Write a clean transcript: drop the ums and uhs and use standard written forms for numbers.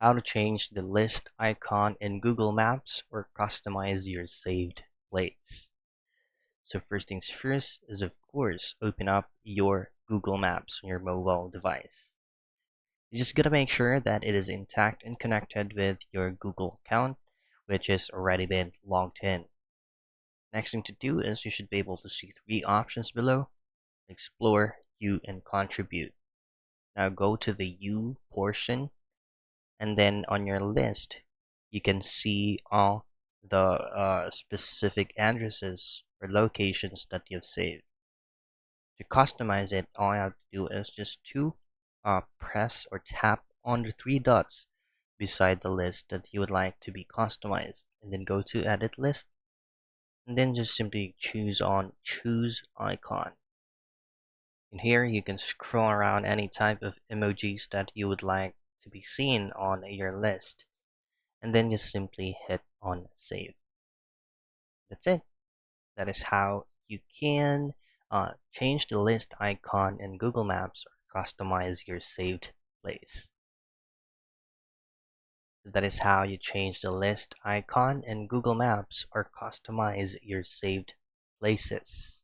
How to change the list icon in Google Maps or customize your saved place. So first things first is of course open up your Google Maps on your mobile device. You just gotta make sure that it is intact and connected with your Google account, which has already been logged in. Next thing to do is you should be able to see three options below: explore, view, and contribute. Now go to the view portion, and then on your list you can see all the specific addresses or locations that you've saved. To customize it, all I have to do is just to press or tap on the three dots beside the list that you would like to be customized, and then go to edit list, and then just simply choose on choose icon. In here you can scroll around any type of emojis that you would like to be seen on your list, and then just simply hit on save. That's it. That is how you can change the list icon in Google Maps or customize your saved place. That is how you change the list icon in Google Maps or customize your saved places.